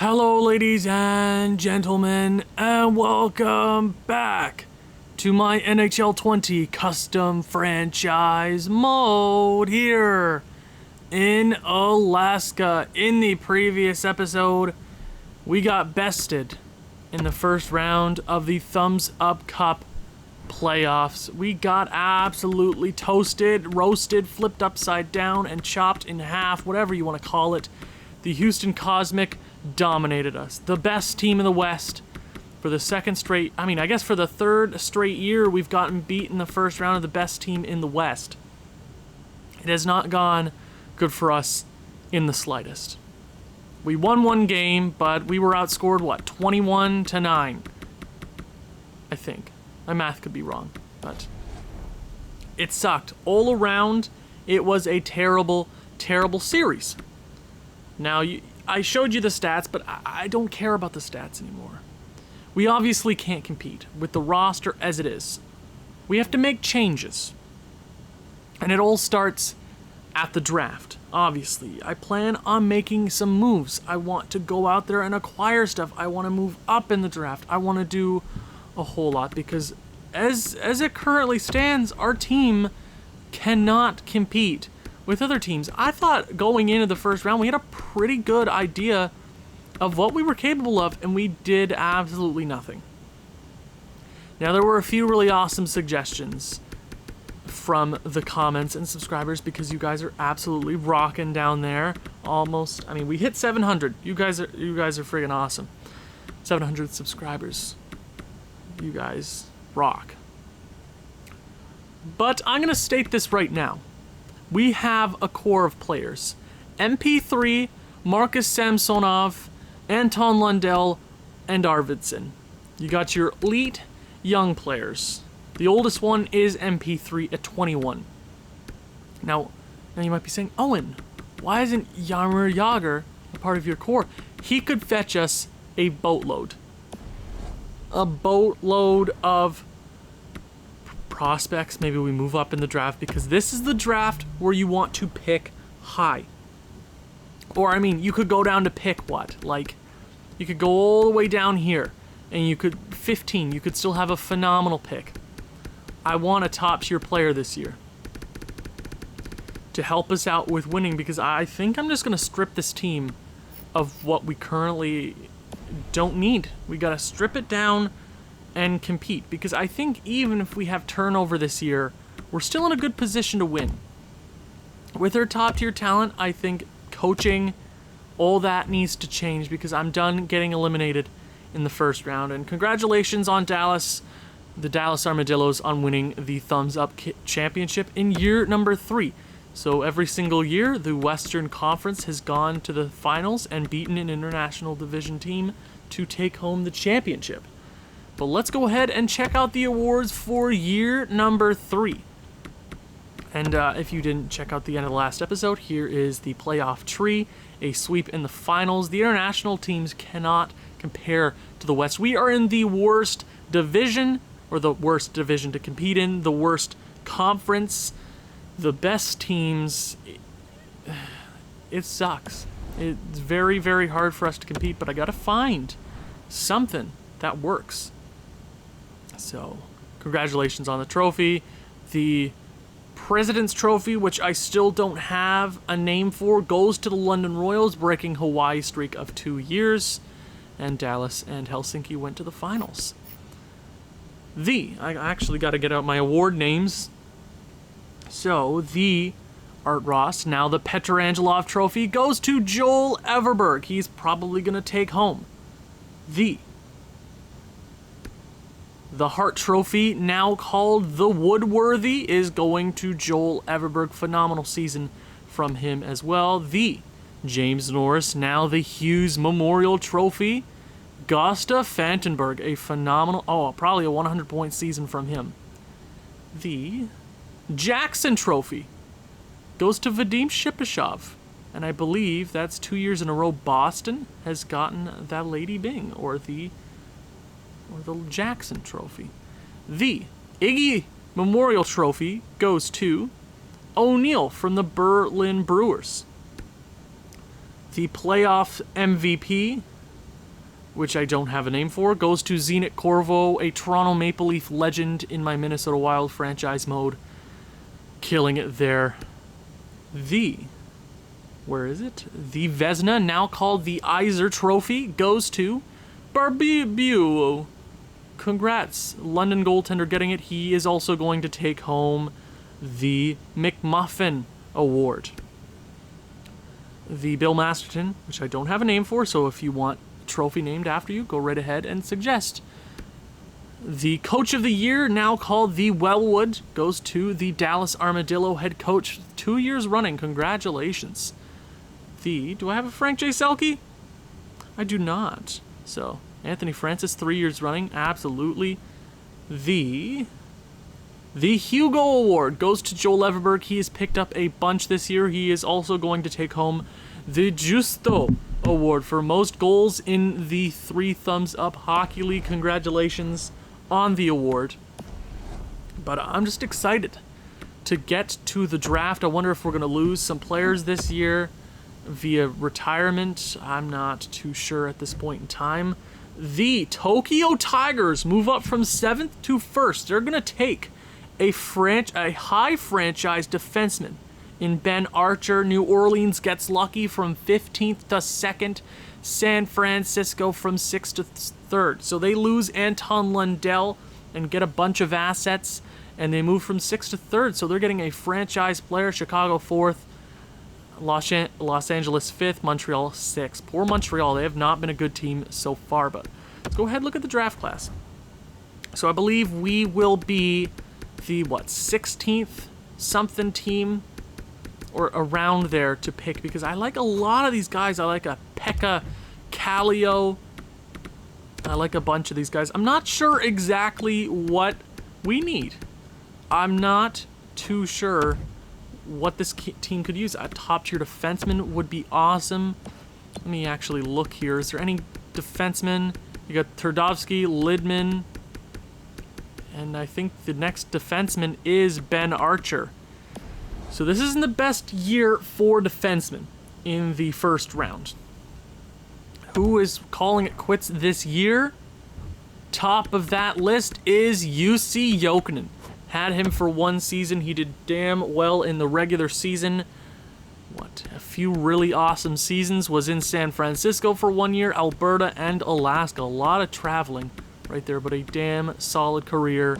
Hello, ladies and gentlemen, and welcome back to my NHL 20 custom franchise mode here in Alaska. In the previous episode, we got bested in the first round of the Thumbs Up Cup playoffs. We got absolutely toasted, roasted, flipped upside down, and chopped in half, whatever you want to call it. The Houston Cosmic dominated us. The best team in the West for the for the third straight year, we've gotten beat in the first round of the best team in the West. It has not gone good for us in the slightest. We won one game, but we were outscored, 21-9? I think. My math could be wrong, but it sucked. All around, it was a terrible, terrible series. Now, I showed you the stats, but I don't care about the stats anymore. We obviously can't compete with the roster as it is. We have to make changes. And it all starts at the draft, obviously. I plan on making some moves. I want to go out there and acquire stuff. I want to move up in the draft. I want to do a whole lot because as it currently stands, our team cannot compete with other teams. I thought going into the first round, we had a pretty good idea of what we were capable of, and we did absolutely nothing. Now, there were a few really awesome suggestions from the comments and subscribers because you guys are absolutely rocking down there. We hit 700. You guys are friggin' awesome. 700 subscribers. You guys rock. But I'm gonna state this right now. We have a core of players. MP3, Marcus Samsonov, Anton Lundell, and Arvidsson. You got your elite young players. The oldest one is MP3 at 21. Now you might be saying, Owen, why isn't Jaromir Jagr a part of your core? He could fetch us a boatload. A boatload of prospects. Maybe we move up in the draft because this is the draft where you want to pick high. Or, you could go down to pick you could go all the way down here and you could 15. You could still have a phenomenal pick. I want a top tier player this year to help us out with winning because I think I'm just going to strip this team of what we currently don't need. We got to strip it down and compete because I think even if we have turnover this year, we're still in a good position to win. With our top tier talent, I think coaching, all that needs to change because I'm done getting eliminated in the first round. And congratulations on Dallas, the Dallas Armadillos, on winning the Thumbs Up Championship in year number 3. So every single year, the Western Conference has gone to the finals and beaten an international division team to take home the championship. But let's go ahead and check out the awards for year number 3. And if you didn't check out the end of the last episode, here is the playoff tree, a sweep in the finals. The international teams cannot compare to the West. We are in the worst division, or the worst division to compete in, the worst conference, the best teams. It sucks. It's very, very hard for us to compete, but I gotta find something that works. So, congratulations on the trophy. The President's Trophy, which I still don't have a name for, goes to the London Royals, breaking Hawaii's streak of 2 years. And Dallas and Helsinki went to the finals. I actually got to get out my award names. So, the Art Ross, now the Petrangelov Trophy, goes to Joel Everberg. He's probably going to take home the Hart Trophy, now called the Woodworthy, is going to Joel Everberg. Phenomenal season from him as well. The James Norris, now the Hughes Memorial Trophy, Gosta Fantenberg, a phenomenal, probably a 100-point season from him. The Jackson Trophy goes to Vadim Shipashov. And I believe that's 2 years in a row Boston has gotten that Lady Byng, or the Jackson Trophy. The Iggy Memorial Trophy goes to O'Neill from the Berlin Brewers. The playoff MVP which I don't have a name for, goes to Zenit Corvo, a Toronto Maple Leaf legend in my Minnesota Wild franchise mode. Killing it there. Where is it? The Vezina, now called the Iser Trophy, goes to Barbeau. Congrats, London goaltender getting it. He is also going to take home the McMuffin Award. The Bill Masterton, which I don't have a name for, so if you want a trophy named after you, go right ahead and suggest. The Coach of the Year, now called the Wellwood, goes to the Dallas Armadillo head coach 2 years running. Congratulations. Do I have a Frank J. Selke? I do not. So, Anthony Francis, 3 years running, absolutely. The Hugo Award goes to Joel Everberg. He has picked up a bunch this year. He is also going to take home the Justo Award for most goals in the 3 Thumbs Up Hockey League. Congratulations on the award. But I'm just excited to get to the draft. I wonder if we're going to lose some players this year via retirement. I'm not too sure at this point in time. The Tokyo Tigers move up from 7th to 1st. They're going to take a high franchise defenseman in Ben Archer. New Orleans gets lucky from 15th to 2nd. San Francisco from 6th to 3rd. So they lose Anton Lundell and get a bunch of assets, and they move from 6th to 3rd. So they're getting a franchise player. Chicago 4th. Los Angeles 5th. Montreal 6th. Poor Montreal. They have not been a good team so far, but let's go ahead and look at the draft class. So I believe we will be the 16th something team or around there to pick, because I like a lot of these guys. I like a Pekka Kallio. I like a bunch of these guys. I'm not sure exactly what we need. I'm not too sure what this team could use. A top tier defenseman would be awesome. Let me actually look here. Is there any defensemen? You got Turdovsky, Lidman, and I think the next defenseman is Ben Archer. So this isn't the best year for defensemen in the first round. Who is calling it quits this year? Top of that list is UC Jokinen. Had him for 1 season. He did damn well in the regular season. A few really awesome seasons. Was in San Francisco for 1 year, Alberta and Alaska. A lot of traveling right there, but a damn solid career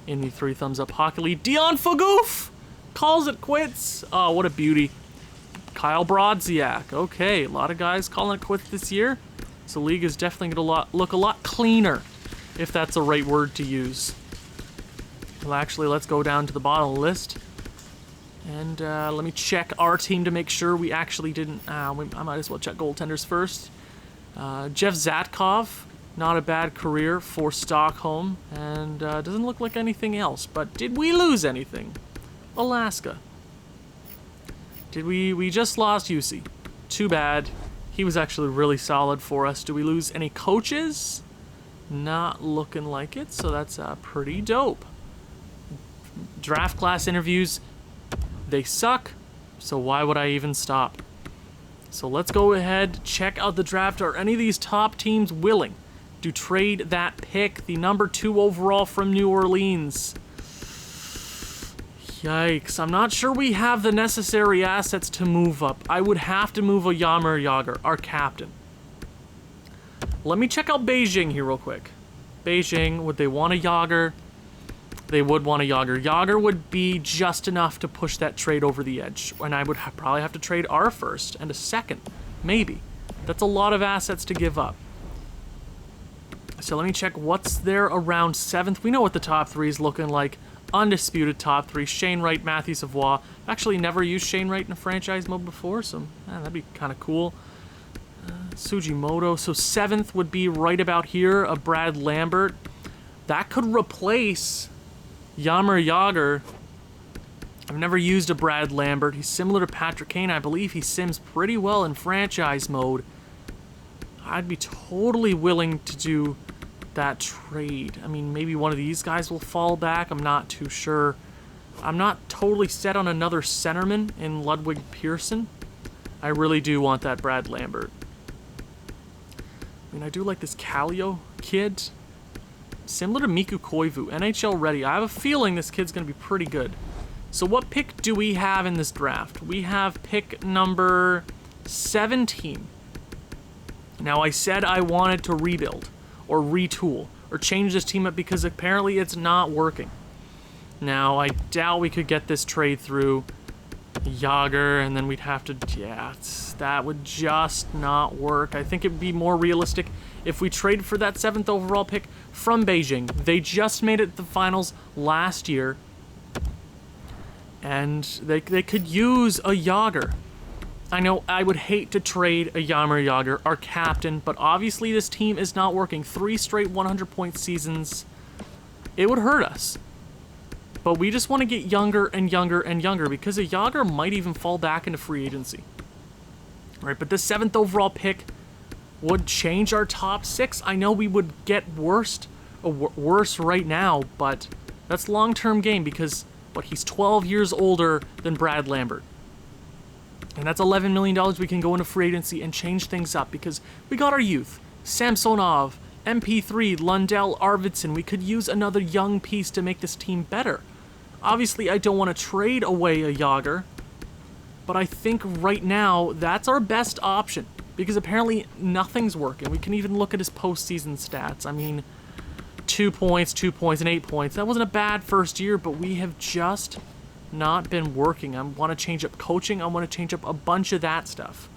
in the 3 Thumbs Up Hockey League. Dion Fagoof calls it quits. Oh, what a beauty. Kyle Brodziak. Okay, a lot of guys calling it quits this year. So the league is definitely going to look a lot cleaner, if that's the right word to use. Well, actually, let's go down to the bottom of the list. And let me check our team to make sure we actually didn't... I might as well check goaltenders first. Jeff Zatkov, not a bad career for Stockholm. And doesn't look like anything else. But did we lose anything? Alaska. Did we just lost UC. Too bad. He was actually really solid for us. Do we lose any coaches? Not looking like it, so that's pretty dope. Draft class interviews, they suck, so why would I even stop? So let's go ahead, check out the draft. Are any of these top teams willing to trade that pick, the number 2 overall from New Orleans? Yikes, I'm not sure we have the necessary assets to move up. I would have to move a Jaromir Jagr, our captain. Let me check out Beijing here real quick. Beijing, would they want a Jagr? They would want a Jagr. Jagr would be just enough to push that trade over the edge. And I would probably have to trade our first and a second. Maybe. That's a lot of assets to give up. So let me check what's there around 7th. We know what the top 3 is looking like. Undisputed top 3. Shane Wright, Matthew Savoie. I've actually never used Shane Wright in a franchise mode before, so that'd be kind of cool. Sugimoto. So 7th would be right about here, a Brad Lambert. That could replace Jaromir Jagr. I've never used a Brad Lambert. He's similar to Patrick Kane. I believe he sims pretty well in franchise mode. I'd be totally willing to do that trade. I mean, maybe one of these guys will fall back. I'm not too sure. I'm not totally set on another centerman in Ludwig Pearson. I really do want that Brad Lambert. I mean, I do like this Kallio kid. Similar to Miku Koivu, NHL ready. I have a feeling this kid's going to be pretty good. So what pick do we have in this draft? We have pick number 17. Now, I said I wanted to rebuild or retool or change this team up because apparently it's not working. Now, I doubt we could get this trade through Jágr, and then we'd have to, that would just not work. I think it would be more realistic if we traded for that 7th overall pick from Beijing. They just made it to the finals last year, and they could use a Jágr. I know I would hate to trade a Jaromir Jágr, our captain, but obviously this team is not working. 3 straight 100-point seasons. It would hurt us. But we just want to get younger and younger and younger because a Jágr might even fall back into free agency. Right, but this 7th overall pick would change our top 6. I know we would get worse right now, but that's long-term game because, he's 12 years older than Brad Lambert. And that's $11 million we can go into free agency and change things up because we got our youth. Samsonov, MP3, Lundell, Arvidsson. We could use another young piece to make this team better. Obviously, I don't want to trade away a Jágr, but I think right now that's our best option because apparently nothing's working. We can even look at his postseason stats. I mean, 2 points, 2 points, and 8 points. That wasn't a bad first year, but we have just not been working. I want to change up coaching. I want to change up a bunch of that stuff.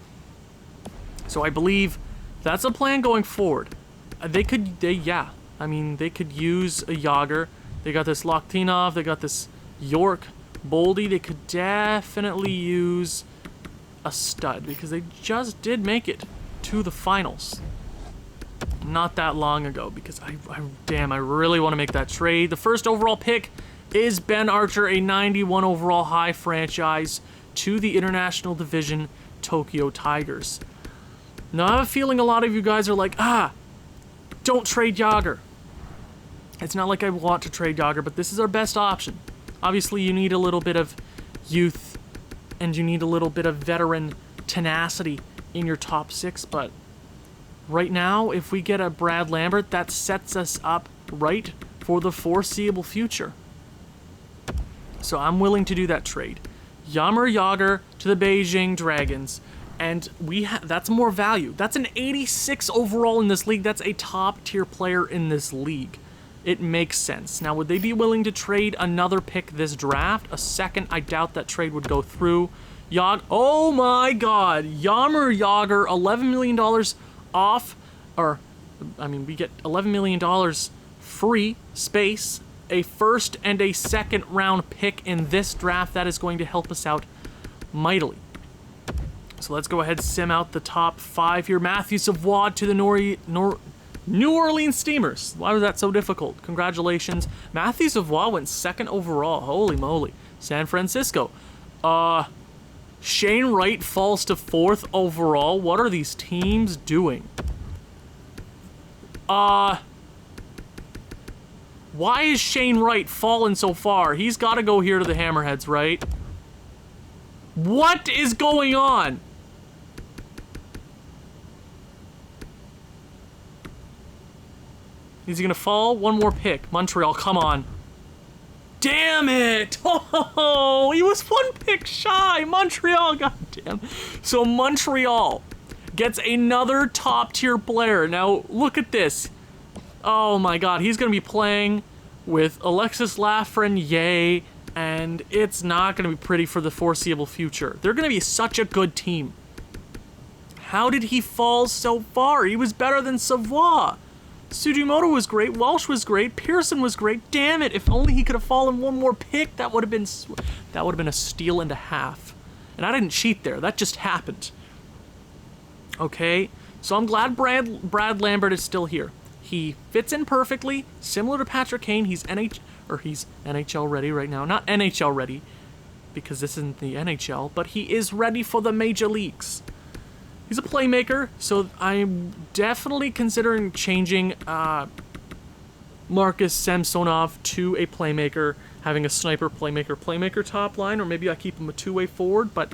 So I believe that's a plan going forward. They could use a Jágr. They got this Loktinov. They got this York, Boldy. They could definitely use a stud because they just did make it to the finals not that long ago because I really want to make that trade. The first overall pick is Ben Archer, a 91 overall high franchise to the International Division Tokyo Tigers. Now, I have a feeling a lot of you guys are like, don't trade Jágr. It's not like I want to trade Jágr, but this is our best option. Obviously, you need a little bit of youth, and you need a little bit of veteran tenacity in your top 6, but right now, if we get a Brad Lambert, that sets us up right for the foreseeable future. So I'm willing to do that trade. Jaromir Jágr to the Beijing Dragons, and that's more value. That's an 86 overall in this league. That's a top-tier player in this league. It makes sense. Now, would they be willing to trade another pick this draft? A second, I doubt that trade would go through. Oh my God, Jaromir Jágr, $11 million off, we get $11 million free space, a first and a second round pick in this draft. That is going to help us out mightily. So let's go ahead and sim out the top 5 here. Matthew Savoie to the New Orleans Steamers. Why was that so difficult? Congratulations. Matthew Savoie went 2nd overall. Holy moly. San Francisco. Shane Wright falls to 4th overall. What are these teams doing? Why is Shane Wright falling so far? He's got to go here to the Hammerheads, right? What is going on? Is he going to fall? One more pick. Montreal, come on. Damn it! Oh, he was 1 pick shy. Montreal, goddamn. So Montreal gets another top-tier player. Now, look at this. Oh my God, he's going to be playing with Alexis Lafreniere, and it's not going to be pretty for the foreseeable future. They're going to be such a good team. How did he fall so far? He was better than Savoie. Sugimoto was great, Welsh was great, Pearson was great. Damn it, if only he could have fallen 1 more pick, that would have been a steal and a half. And I didn't cheat there, that just happened. Okay, so I'm glad Brad Lambert is still here. He fits in perfectly, similar to Patrick Kane. He's NHL ready right now. Not NHL ready, because this isn't the NHL, but he is ready for the major leagues. He's a playmaker, so I'm definitely considering changing Marcus Samsonov to a playmaker, having a sniper playmaker top line, or maybe I keep him a 2-way forward, but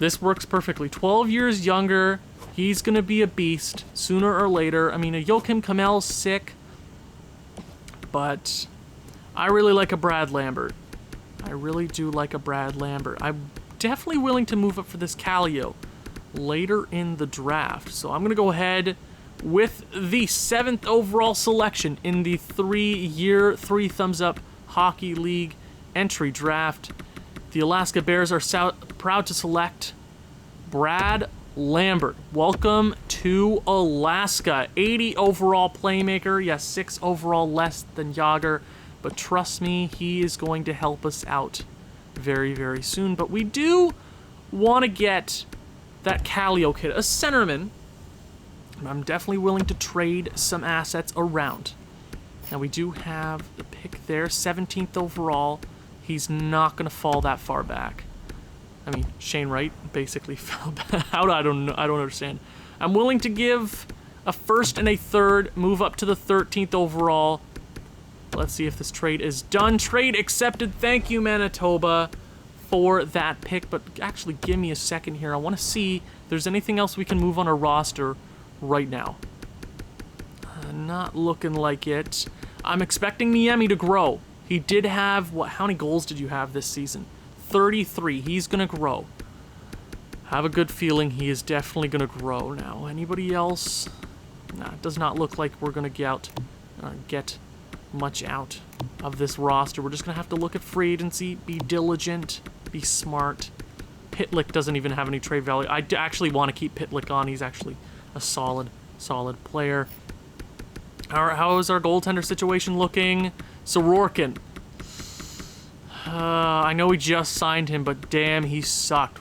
this works perfectly. 12 years younger, He's going to be a beast sooner or later. I mean, a Joachim Kamel's sick, but I really like a Brad Lambert. I really do like a Brad Lambert. I'm definitely willing to move up for this Kallio later in the draft. So I'm going to go ahead with the 7th overall selection in the 3-year, 3 thumbs up Hockey League entry draft. The Alaska Bears are proud to select Brad Lambert. Welcome to Alaska. 80 overall playmaker. Yes, 6 overall less than Yager. But trust me, he is going to help us out very, very soon. But we do want to get that Kallio kid, a centerman. I'm definitely willing to trade some assets around. Now, we do have the pick there, 17th overall. He's not going to fall that far back. I mean, Shane Wright basically fell back. How I don't know. I don't understand. I'm willing to give a 1st and a 3rd, move up to the 13th overall. Let's see if this trade is done. Trade accepted. Thank you, Manitoba, for that pick. But actually, give me a second here. I want to see if there's anything else we can move on our roster right now. Not looking like it. I'm expecting Niemi to grow. He did have, how many goals did you have this season? 33. He's going to grow. Have a good feeling he is definitely going to grow now. Anybody else? Nah, it does not look like we're going to get much out of this roster. We're just going to have to look at free agency, be diligent, be smart. Pitlick doesn't even have any trade value. I actually want to keep Pitlick on. He's actually a solid player. How is our goaltender situation looking? Sorokin. I know we just signed him, but damn, he sucked.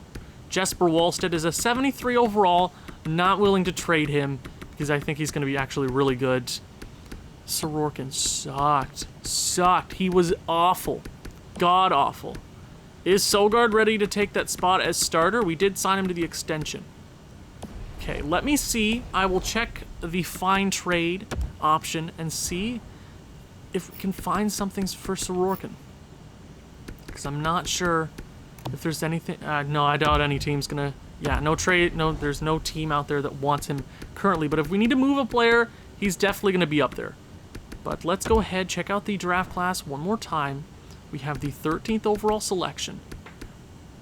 Jesper Wallstedt is a 73 overall. Not willing to trade him because I think he's going to be actually really good. Sorokin sucked. He was awful. God awful. Is Sogard ready to take that spot as starter? We did sign him to the extension. Okay, let me see. I will check the find trade option and see if we can find something for Sorokin. Because I'm not sure if there's anything. No, I doubt any team's gonna. Yeah, no trade. No, there's no team out there that wants him currently. But if we need to move a player, he's definitely gonna be up there. But let's go ahead, check out the draft class one more time. We have the 13th overall selection.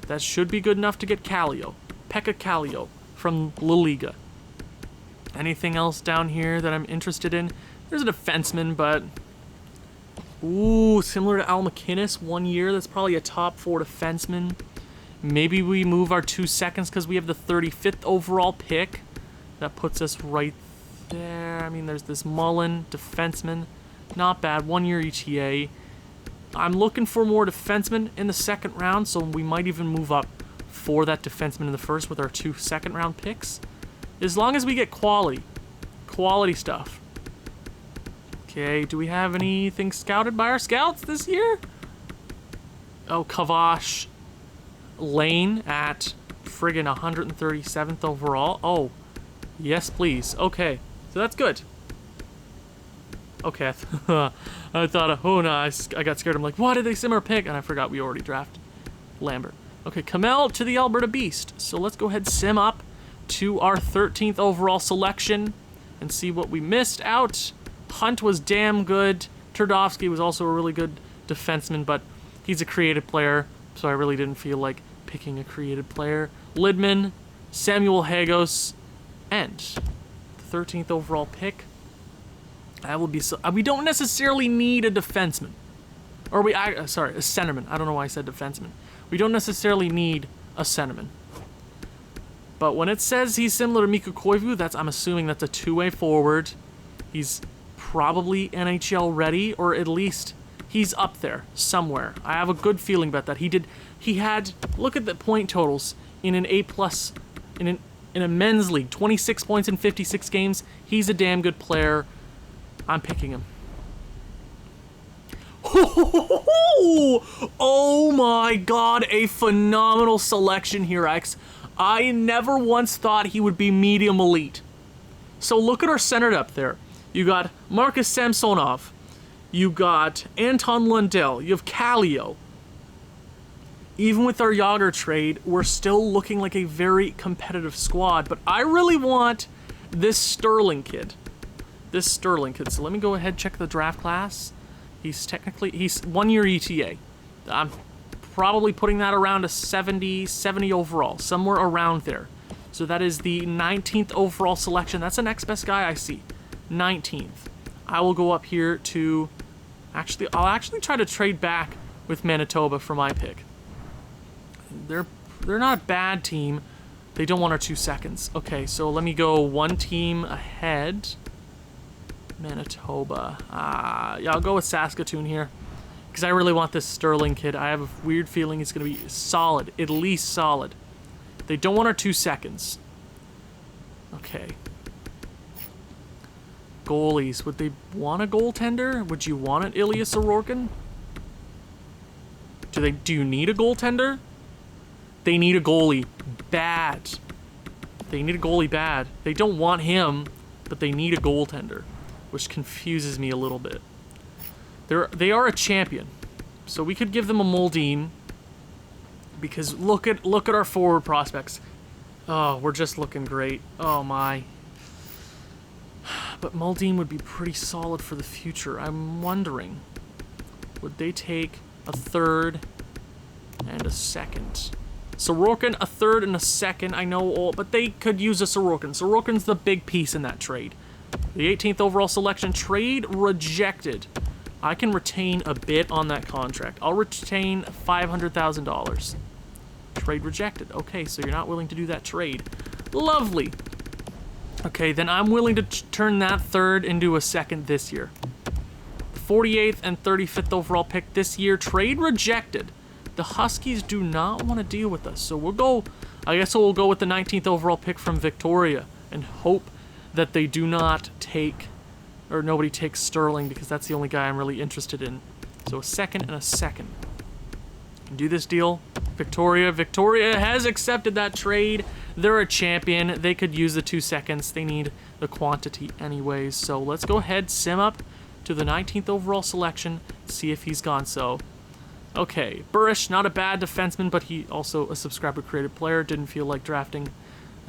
That should be good enough to get Kallio. Pekka Kallio from La Liga. Anything else down here that I'm interested in? There's a defenseman, but... Ooh, similar to Al McInnes, 1 year. That's probably a top 4 defenseman. Maybe we move our 2 seconds because we have the 35th overall pick. That puts us right there. I mean, there's this Mullen, defenseman. Not bad, 1 year ETA. I'm looking for more defensemen in the 2nd round, so we might even move up for that defenseman in the 1st with our 2 second-round picks. As long as we get quality stuff. Okay, do we have anything scouted by our scouts this year? Oh, Kavash Lane at friggin' 137th overall. Oh, yes, please. Okay, so that's good. Okay, I thought, oh no, I got scared. I'm like, why did they sim our pick? And I forgot we already drafted Lambert. Okay, Kamel to the Alberta Beast. So let's go ahead and sim up to our 13th overall selection and see what we missed out. Hunt was damn good. Turdovsky was also a really good defenseman, but he's a creative player, so I really didn't feel like picking a creative player. Lidman, Samuel Hagos, and the 13th overall pick. That will be so. We don't necessarily need a defenseman, or sorry, a centerman. I don't know why I said defenseman. We don't necessarily need a centerman. But when it says he's similar to Mikko Koivu, I'm assuming that's a 2-way forward. He's probably NHL ready, or at least he's up there somewhere. I have a good feeling about that. He had look at the point totals in an A+ in a men's league, 26 points in 56 games. He's a damn good player. I'm picking him. Oh my god, a phenomenal selection here, X. I never once thought he would be medium elite. So look at our center depth there. You got Marcus Samsonov. You got Anton Lundell. You have Kallio. even with our Yager trade, we're still looking like a very competitive squad. But I really want this Sterling kid. So let me go ahead and check the draft class. He's 1 year ETA. I'm probably putting that around a 70 overall, somewhere around there. So that is the 19th overall selection. That's the next best guy I see. 19th. I will go up here to... I'll actually try to trade back with Manitoba for my pick. They're not a bad team. They don't want our 2 seconds. Okay, so let me go one team ahead. Manitoba. Yeah, I'll go with Saskatoon here. Because I really want this Sterling kid. I have a weird feeling he's going to be solid. At least solid. They don't want our 2 seconds. Okay. Goalies. Would they want a goaltender? Would you want an Ilya Sorokin? Do you need a goaltender? They need a goalie. Bad. They need a goalie bad. They don't want him, but they need a goaltender, which confuses me a little bit. They are a champion, so we could give them a Muldoon, because look at our forward prospects. Oh, we're just looking great. Oh my. But Muldoon would be pretty solid for the future. I'm wondering, would they take a 3rd and a 2nd? Sorokin, a 3rd and a 2nd. I know all, but they could use a Sorokin. Sorokin's the big piece in that trade. The 18th overall selection, trade rejected. I can retain a bit on that contract. I'll retain $500,000. Trade rejected. Okay, so you're not willing to do that trade. Lovely. Okay, then I'm willing to turn that 3rd into a 2nd this year. 48th and 35th overall pick this year. Trade rejected. The Huskies do not want to deal with us, so we'll go... I guess we'll go with the 19th overall pick from Victoria and hope that they do not take... or nobody takes Sterling, because that's the only guy I'm really interested in. So a 2nd and a 2nd. Do this deal. Victoria has accepted that trade. They're a champion. They could use the 2 seconds. They need the quantity anyways. So let's go ahead, sim up to the 19th overall selection, see if he's gone. So, okay, Burish, not a bad defenseman, but he also a subscriber created player. Didn't feel like drafting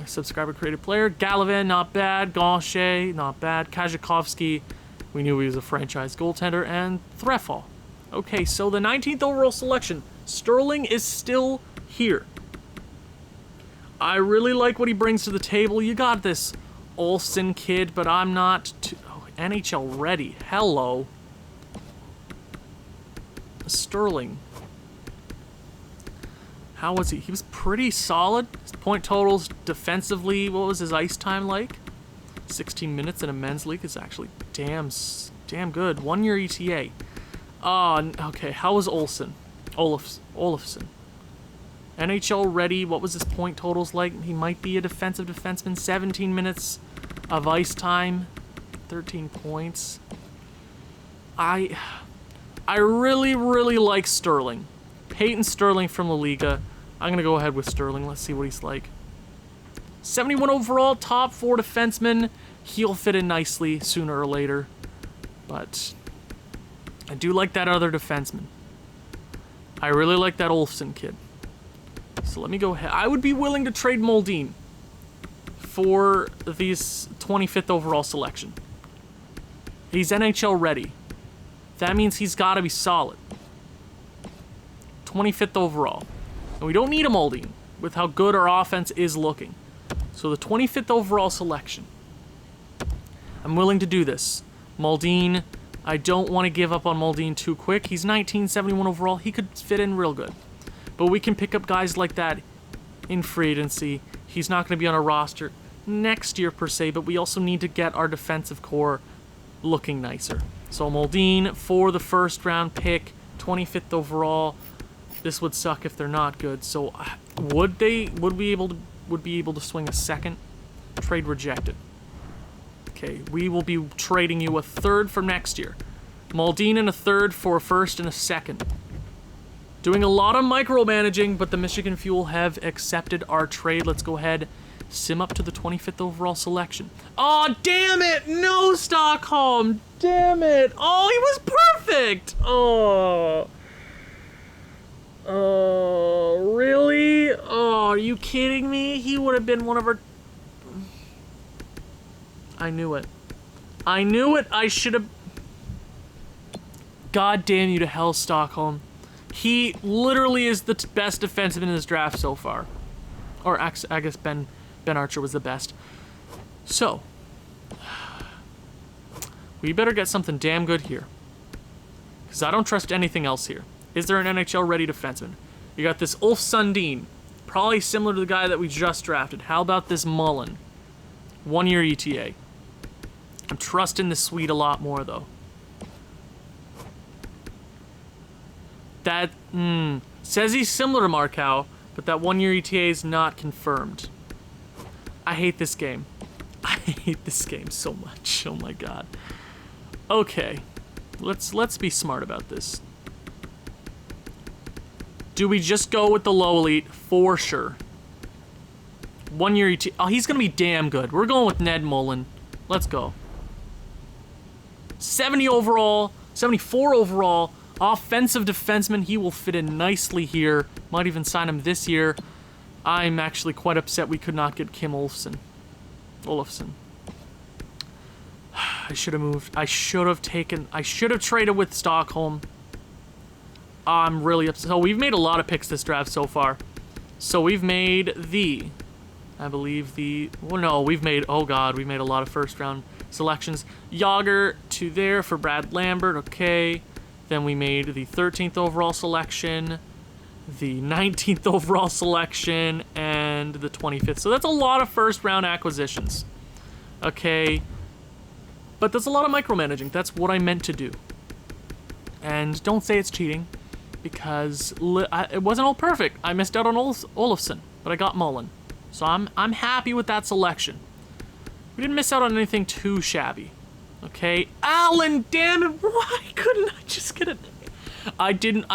a subscriber created player. Galavin, not bad. Gauthier, not bad. Kajakovsky, we knew he was a franchise goaltender. And Threfall. Okay, so the 19th overall selection. Sterling is still here. I really like what he brings to the table. You got this Olsen kid, but I'm not NHL ready. Hello. Sterling. How was he? He was pretty solid. His point totals defensively, what was his ice time like? 16 minutes in a men's league is actually damn good. 1 year ETA. Okay, how was Olsen? Olofsson. NHL ready. What was his point totals like? He might be a defensive defenseman. 17 minutes of ice time. 13 points. I really, really like Sterling. Peyton Sterling from La Liga. I'm going to go ahead with Sterling. Let's see what he's like. 71 overall, top 4 defenseman. He'll fit in nicely sooner or later. But I do like that other defenseman. I really like that Olofsson kid. So let me go ahead. I would be willing to trade Muldoon for these 25th overall selection. He's NHL ready. That means he's got to be solid. 25th overall. And we don't need a Muldoon with how good our offense is looking. So the 25th overall selection. I'm willing to do this. Muldoon, I don't want to give up on Muldoon too quick. He's 1971 overall. He could fit in real good. But we can pick up guys like that in free agency. He's not going to be on a roster next year per se, but we also need to get our defensive core looking nicer. So Muldoon for the first round pick, 25th overall. This would suck if they're not good. So would be able to swing a 2nd? Trade rejected. Okay, we will be trading you a 3rd from next year. Muldoon and a 3rd for a 1st and a 2nd. Doing a lot of micromanaging, but the Michigan Fuel have accepted our trade. Let's go ahead, sim up to the 25th overall selection. Oh, damn it! No, Stockholm! Damn it! Oh, he was perfect! Oh. are you kidding me? He would have been one of our... I knew it. I knew it. I should have... God damn you to hell, Stockholm. He literally is the best defenseman in this draft so far. Or I guess Ben Archer was the best. So, we better get something damn good here. Because I don't trust anything else here. Is there an NHL-ready defenseman? You got this Ulf Sundin. Probably similar to the guy that we just drafted. How about this Mullen? 1-year ETA. I'm trusting the Swede a lot more, though. That, says he's similar to Markow, but that 1-year ETA is not confirmed. I hate this game. I hate this game so much. Oh my god. Okay. Let's be smart about this. Do we just go with the low elite? For sure. 1-year ETA. Oh, he's gonna be damn good. We're going with Ned Mullen. Let's go. 70 overall, 74 overall. Offensive defenseman, he will fit in nicely here. Might even sign him this year. I'm actually quite upset we could not get Kim Olofsson. I should have moved. I should have traded with Stockholm. I'm really upset. So we've made a lot of picks this draft so far. So we've made I believe well, no, we've made a lot of first round selections. Yager to there for Brad Lambert, okay. Then we made the 13th overall selection, the 19th overall selection, and the 25th. So that's a lot of first-round acquisitions. Okay. But that's a lot of micromanaging. That's what I meant to do. And don't say it's cheating, because it wasn't all perfect. I missed out on Olofsson, but I got Mullen. So I'm happy with that selection. We didn't miss out on anything too shabby. Okay, Allen, damn it! Why couldn't I just get it? I didn't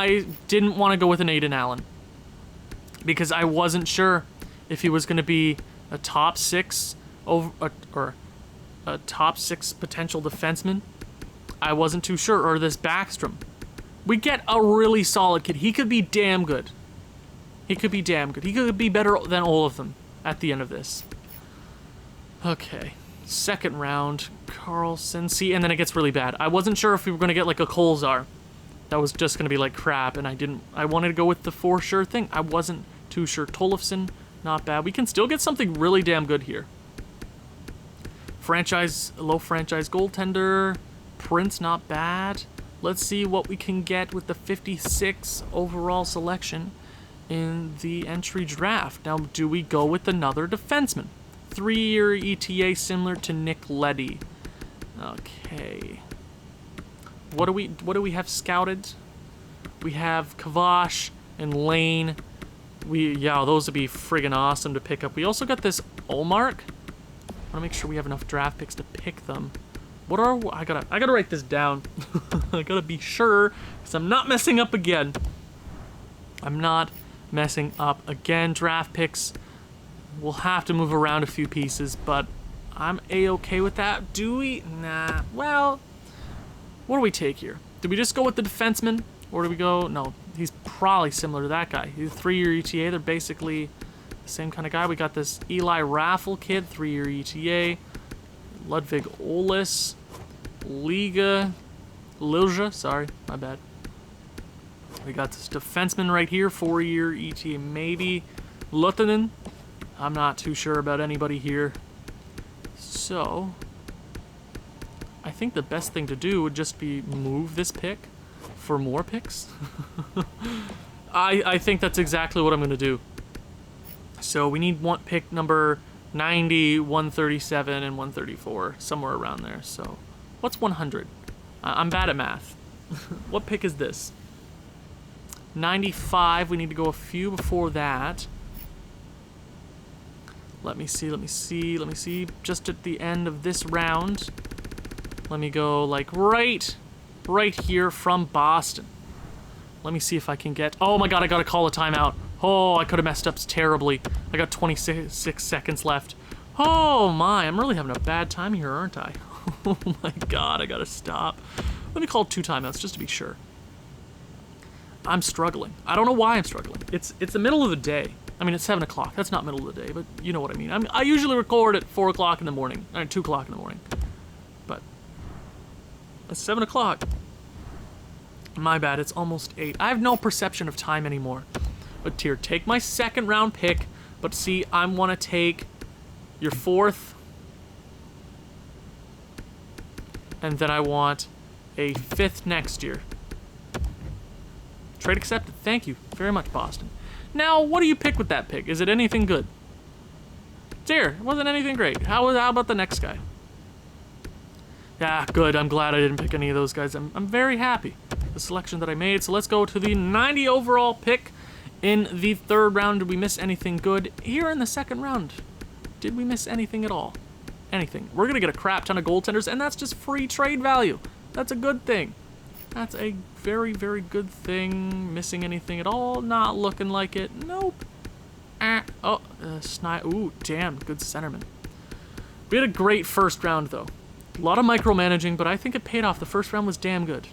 want to go with an Aiden Allen because I wasn't sure if he was going to be a top 6 or a top 6 potential defenseman. I wasn't too sure. Or this Backstrom. We get a really solid kid. He could be damn good. He could be damn good. He could be better than all of them at the end of this. Okay. Second round, Carlson. See, and then it gets really bad. I wasn't sure if we were going to get like a Kolzar. That was just going to be like crap, and I wanted to go with the for sure thing. I wasn't too sure. Tollefson, not bad. We can still get something really damn good here. Low franchise goaltender. Prince, not bad. Let's see what we can get with the 56 overall selection in the entry draft. Now, do we go with another defenseman? 3-year ETA similar to Nick Leddy. Okay. What do we have scouted? We have Kavash and Lane. Those would be friggin' awesome to pick up. We also got this Olmark. I want to make sure we have enough draft picks to pick them. I gotta write this down. I gotta be sure, because I'm not messing up again. Draft picks. We'll have to move around a few pieces, but I'm A-okay with that. Do we? Nah. Well, what do we take here? Do we just go with the defenseman? Or do we go... No, he's probably similar to that guy. He's a 3-year ETA. They're basically the same kind of guy. We got this Eli Raffle kid, 3-year ETA. Ludwig Olis. Lilja, sorry, my bad. We got this defenseman right here, 4-year ETA maybe. Luttanen. I'm not too sure about anybody here. So, I think the best thing to do would just be move this pick for more picks. I think that's exactly what I'm going to do. So we need one pick number 90, 137, and 134, somewhere around there. So what's 100? I'm bad at math. What pick is this? 95, we need to go a few before that. Let me see. Just at the end of this round, let me go like right here from Boston. Let me see if I can get... Oh my god, I gotta call a timeout. Oh, I could have messed up terribly. I got 26 seconds left. Oh my, I'm really having a bad time here, aren't I? Oh my god, I gotta stop. Let me call 2 timeouts just to be sure. I'm struggling. I don't know why I'm struggling. It's the middle of the day. I mean, it's 7 o'clock. That's not middle of the day, but you know what I mean. I usually record at 4 o'clock in the morning, or 2 o'clock in the morning. But it's 7 o'clock. My bad, it's almost 8. I have no perception of time anymore. But here, take my second round pick. But see, I want to take your 4th. And then I want a 5th next year. Trade accepted. Thank you very much, Boston. Now, what do you pick with that pick? Is it anything good? Dear, it wasn't anything great. How about the next guy? Yeah, good. I'm glad I didn't pick any of those guys. I'm very happy. The selection that I made. So let's go to the 90 overall pick in the 3rd round. Did we miss anything good? Here in the 2nd round, did we miss anything at all? Anything. We're going to get a crap ton of goaltenders, and that's just free trade value. That's a good thing. That's a very, very good thing. Missing anything at all? Not looking like it. Nope. Ooh, damn. Good centerman. We had a great 1st round, though. A lot of micromanaging, but I think it paid off. The 1st round was damn good.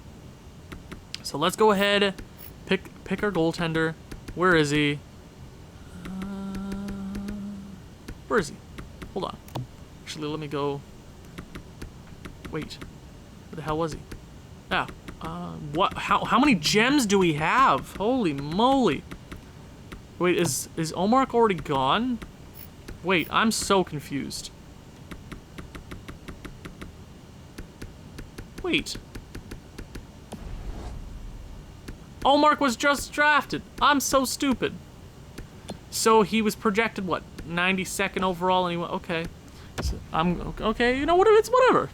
So let's go ahead, pick our goaltender. Where is he? Where is he? Hold on. Actually, let me go. Wait. Where the hell was he? Yeah. What? How many gems do we have? Holy moly. Wait, is Omar already gone? Wait, I'm so confused. Wait. Omar was just drafted. I'm so stupid. So he was projected, what, 92nd overall, and he went, okay. So okay, you know what, it's whatever.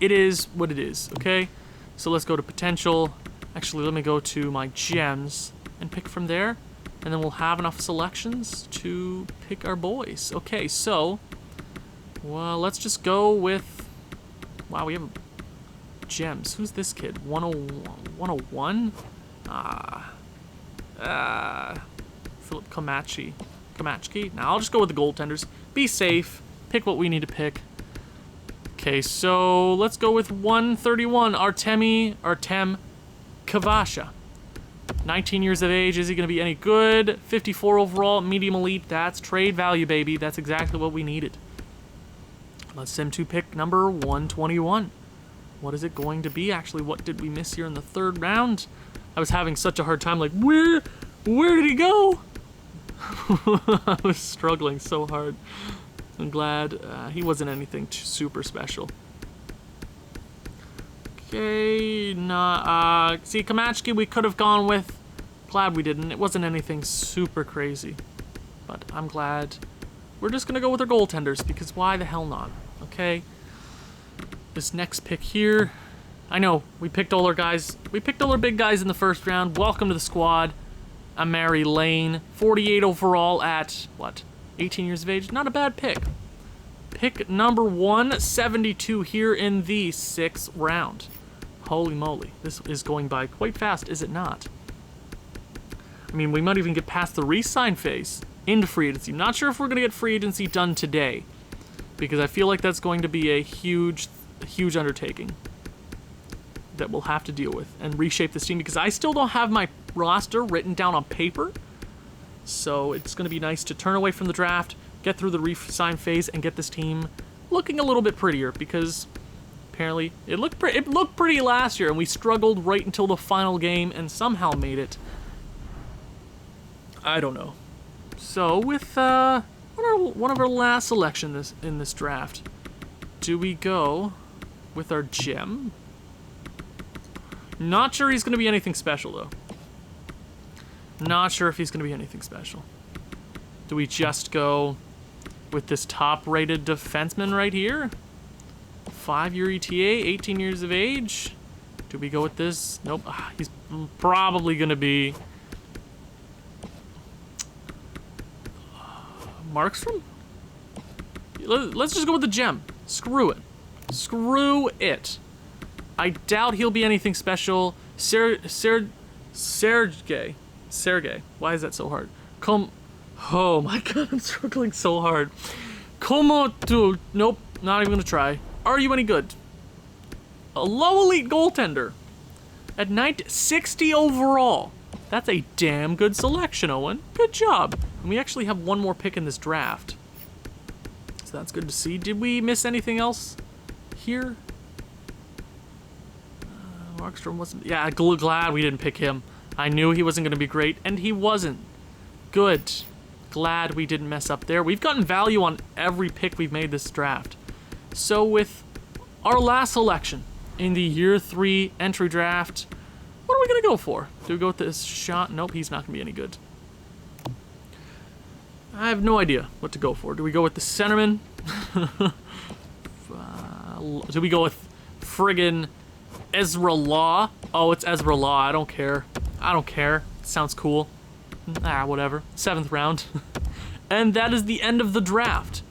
It is what it is, okay? So let's go to potential. Actually, let me go to my gems and pick from there. And then we'll have enough selections to pick our boys. Okay, so, well, let's just go with, wow, we have gems. Who's this kid? 101? Philip Kamachki. Now I'll just go with the goaltenders. Be safe. Pick what we need to pick. Okay, so let's go with 131. Artem Kavasha. 19 years of age. Is he going to be any good? 54 overall, medium elite. That's trade value, baby. That's exactly what we needed. Let's send to pick number 121. What is it going to be? Actually, what did we miss here in the 3rd round? I was having such a hard time, like, where did he go? I was struggling so hard. I'm glad he wasn't anything super special. Okay, see, Kamachki we could have gone with. Glad we didn't. It wasn't anything super crazy. But I'm glad. We're just going to go with our goaltenders, because why the hell not? Okay? This next pick here, I know, we picked all our guys. We picked all our big guys in the 1st round. Welcome to the squad. Amari Lane, 48 overall at, what, 18 years of age? Not a bad pick. Pick number 172 here in the 6th round. Holy moly, this is going by quite fast, is it not? I mean, we might even get past the re-sign phase into free agency. Not sure if we're going to get free agency done today, because I feel like that's going to be a huge undertaking that we'll have to deal with and reshape this team, because I still don't have my roster written down on paper. So it's going to be nice to turn away from the draft, get through the re-sign phase, and get this team looking a little bit prettier, because apparently it looked pretty last year, and we struggled right until the final game and somehow made it. I don't know. So with one of our last selections in this draft, do we go with our gem? Not sure he's going to be anything special, though. Not sure if he's going to be anything special. Do we just go with this top-rated defenseman right here? 5-year ETA, 18 years of age. Do we go with this? Nope. He's probably going to be Markstrom? Let's just go with the gem. Screw it. Screw it. I doubt he'll be anything special. Sergey. Why is that so hard? Oh my god, I'm struggling so hard. Nope, not even gonna try. Are you any good? A low elite goaltender at 60 overall. That's a damn good selection, Owen. Good job. And we actually have one more pick in this draft. So that's good to see. Did we miss anything else here? Markstrom wasn't... Yeah, glad we didn't pick him. I knew he wasn't going to be great, and he wasn't. Good. Glad we didn't mess up there. We've gotten value on every pick we've made this draft. So with our last selection in the Year 3 entry draft, what are we going to go for? Do we go with this shot? Nope, he's not going to be any good. I have no idea what to go for. Do we go with the centerman? Do we go with friggin' Ezra Law? Oh, it's Ezra Law. I don't care. I don't care. It sounds cool. Whatever. 7th round. And that is the end of the draft.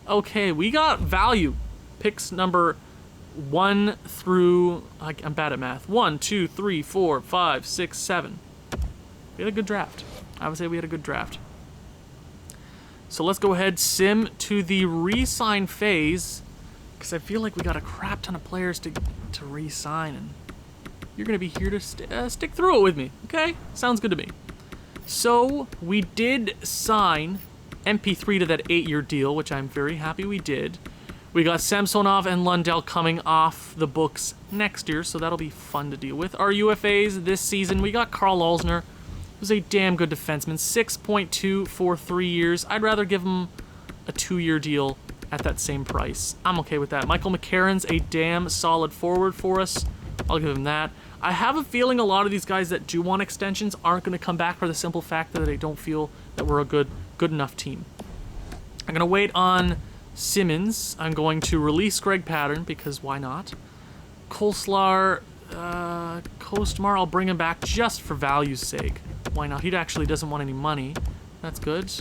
Okay, we got value. Picks number 1 through... I'm bad at math. 1, 2, 3, 4, 5, 6, 7. We had a good draft. I would say we had a good draft. So let's go ahead, sim to the re-sign phase, because I feel like we got a crap ton of players to re-sign, and you're going to be here to stick through it with me, okay? Sounds good to me. So we did sign MP3 to that 8-year deal, which I'm very happy we did. We got Samsonov and Lundell coming off the books next year, so that'll be fun to deal with. Our UFAs this season, we got Carl Alsner, who's a damn good defenseman, 6.2 for 3 years. I'd rather give him a 2-year deal at that same price. I'm okay with that. Michael McCarron's a damn solid forward for us. I'll give him that. I have a feeling a lot of these guys that do want extensions aren't going to come back for the simple fact that they don't feel that we're a good enough team. I'm going to wait on Simmons. I'm going to release Greg Pattern, because why not? Kostar, I'll bring him back just for value's sake. Why not? He actually doesn't want any money. That's good.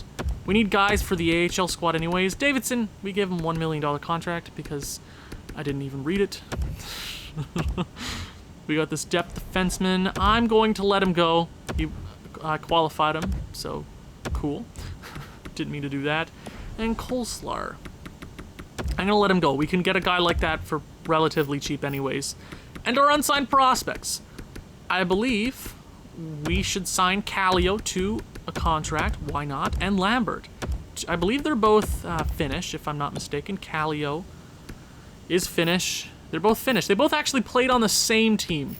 We need guys for the AHL squad anyways. Davidson, we give him $1 million contract because I didn't even read it. We got this depth defenseman. I'm going to let him go. I qualified him, so cool. Didn't mean to do that. And Kostar, I'm going to let him go. We can get a guy like that for relatively cheap anyways. And our unsigned prospects. I believe we should sign Kallio to a contract. Why not? And Lambert. I believe they're both Finnish, if I'm not mistaken. Kallio is Finnish. They're both Finnish. They both actually played on the same team.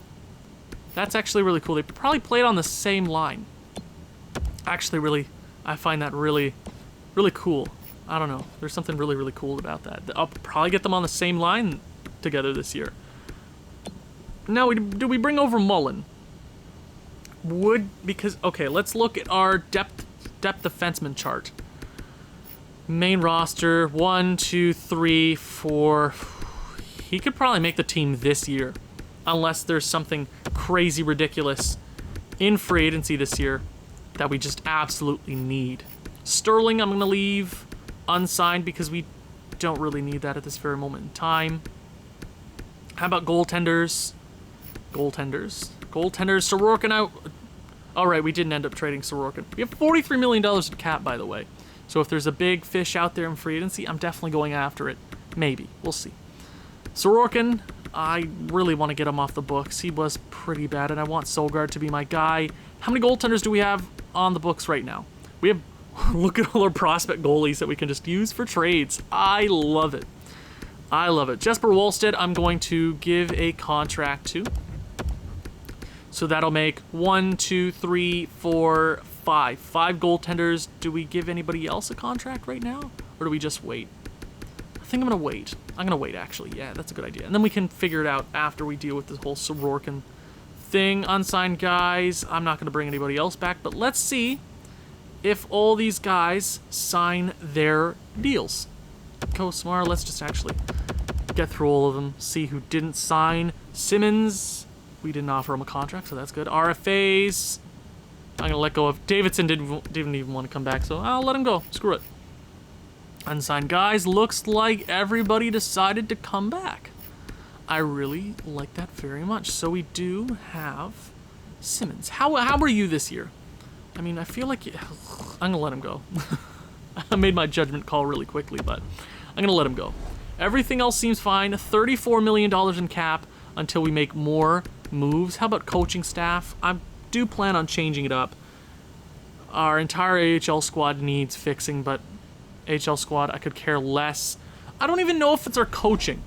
That's actually really cool. They probably played on the same line. Actually, I find that really, really cool. I don't know. There's something really, really cool about that. I'll probably get them on the same line together this year. Now, do we bring over Mullen? Okay, let's look at our depth defenseman chart. Main roster, 1, 2, 3, 4. He could probably make the team this year, unless there's something crazy ridiculous in free agency this year that we just absolutely need. Sterling, I'm going to leave unsigned because we don't really need that at this very moment in time. How about goaltenders? Sorokin out. All right, we didn't end up trading Sorokin. We have $43 million in cap, by the way. So if there's a big fish out there in free agency, I'm definitely going after it. Maybe. We'll see. Sorokin, I really want to get him off the books. He was pretty bad, and I want Solgaard to be my guy. How many goaltenders do we have on the books right now? We have... Look at all our prospect goalies that we can just use for trades. I love it. I love it. Jesper Wallstedt, I'm going to give a contract to. So that'll make 1, 2, 3, 4, 5. 5 goaltenders. Do we give anybody else a contract right now? Or do we just wait? I think I'm going to wait. I'm going to wait, actually. Yeah, that's a good idea. And then we can figure it out after we deal with this whole Sorokin thing. Unsigned guys. I'm not going to bring anybody else back. But let's see if all these guys sign their deals. Kosmar, let's just actually get through all of them. See who didn't sign. Simmons, we didn't offer him a contract, so that's good. RFAs, I'm going to let go of. Davidson didn't even want to come back, so I'll let him go. Screw it. Unsigned guys, looks like everybody decided to come back. I really like that very much. So we do have Simmons. How were you this year? I mean, I feel like... I'm going to let him go. I made my judgment call really quickly, but I'm going to let him go. Everything else seems fine. $34 million in cap until we make more moves. How about coaching staff? I'm do plan on changing it up. Our entire AHL squad needs fixing, but AHL squad, I could care less. I don't even know if it's our coaching,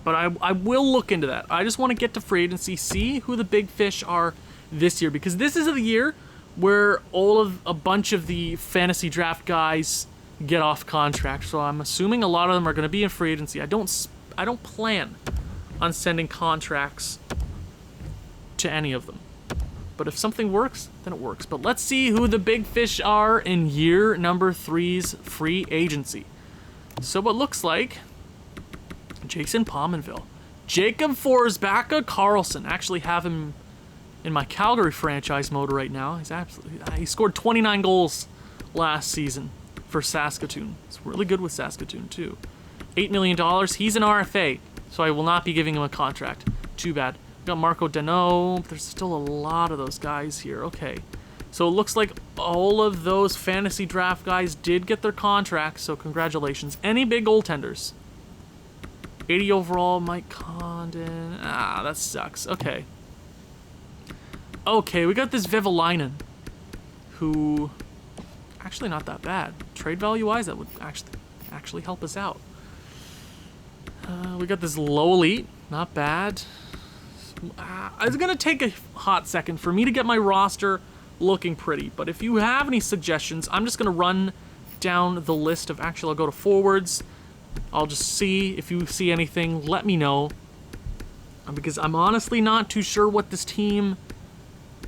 but I will look into that. I just want to get to free agency, see who the big fish are this year, because this is the year where a bunch of the fantasy draft guys get off contract. So I'm assuming a lot of them are going to be in free agency. I don't plan on sending contracts to any of them. But if something works, then it works. But let's see who the big fish are in year number 3's free agency. So it looks like Jason Pominville, Jacob Forsbacka Karlsson. Actually have him in my Calgary franchise mode right now. He scored 29 goals last season for Saskatoon. He's really good with Saskatoon too. $8 million. He's an RFA, so I will not be giving him a contract. Too bad. We got Marco Dano. There's still a lot of those guys here. Okay. So it looks like all of those fantasy draft guys did get their contracts, so congratulations. Any big goaltenders? 80 overall, Mike Condon. Ah, that sucks. Okay. Okay, we got this Vevalainen, who actually not that bad. Trade value-wise, that would actually help us out. We got this low elite, not bad. It's going to take a hot second for me to get my roster looking pretty, but if you have any suggestions, I'm just going to run down the list of, actually I'll go to forwards. I'll just see if you see anything, let me know, because I'm honestly not too sure what this team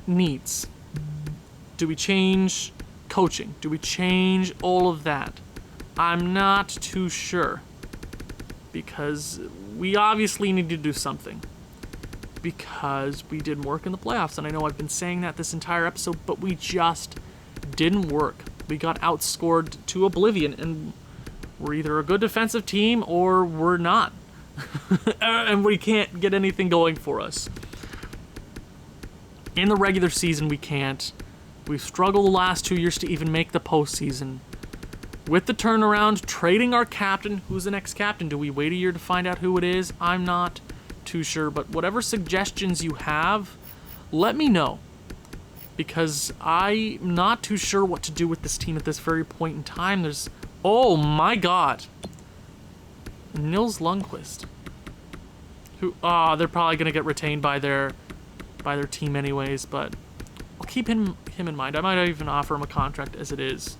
needs. Do we change coaching? Do we change all of that? I'm not too sure, because we obviously need to do something, because we didn't work in the playoffs, and I know I've been saying that this entire episode, but we just didn't work. We got outscored to oblivion, and we're either a good defensive team or we're not. And we can't get anything going for us. In the regular season, we can't. We've struggled the last 2 years to even make the postseason. With the turnaround, trading our captain. Who's the next captain? Do we wait a year to find out who it is? I'm not too sure, but whatever suggestions you have, let me know, because I'm not too sure what to do with this team at this very point in time. There's, oh my god, Nils Lundqvist, who they're probably gonna get retained by their team anyways, but I'll keep him in mind. I might even offer him a contract as it is.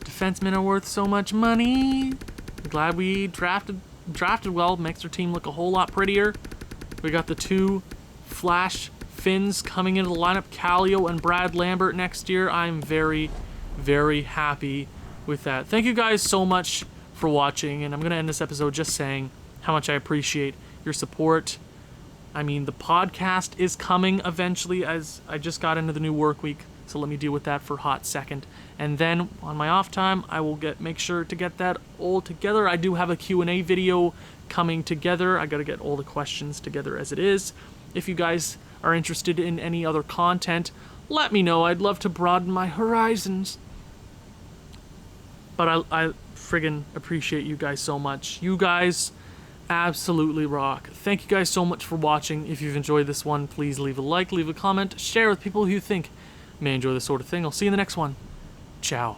Defensemen are worth so much money. I'm glad we drafted well, makes our team look a whole lot prettier. We got the two Flash Finns coming into the lineup, Kallio and Brad Lambert next year. I'm very, very happy with that. Thank you guys so much for watching, and I'm going to end this episode just saying how much I appreciate your support. I mean, the podcast is coming eventually, as I just got into the new work week, so let me deal with that for a hot second. And then on my off time, I will make sure to get that all together. I do have a Q&A video coming together. I got to get all the questions together as it is. If you guys are interested in any other content, let me know. I'd love to broaden my horizons. But I friggin' appreciate you guys so much. You guys absolutely rock. Thank you guys so much for watching. If you've enjoyed this one, please leave a like, leave a comment, share with people who you think may enjoy this sort of thing. I'll see you in the next one. Ciao.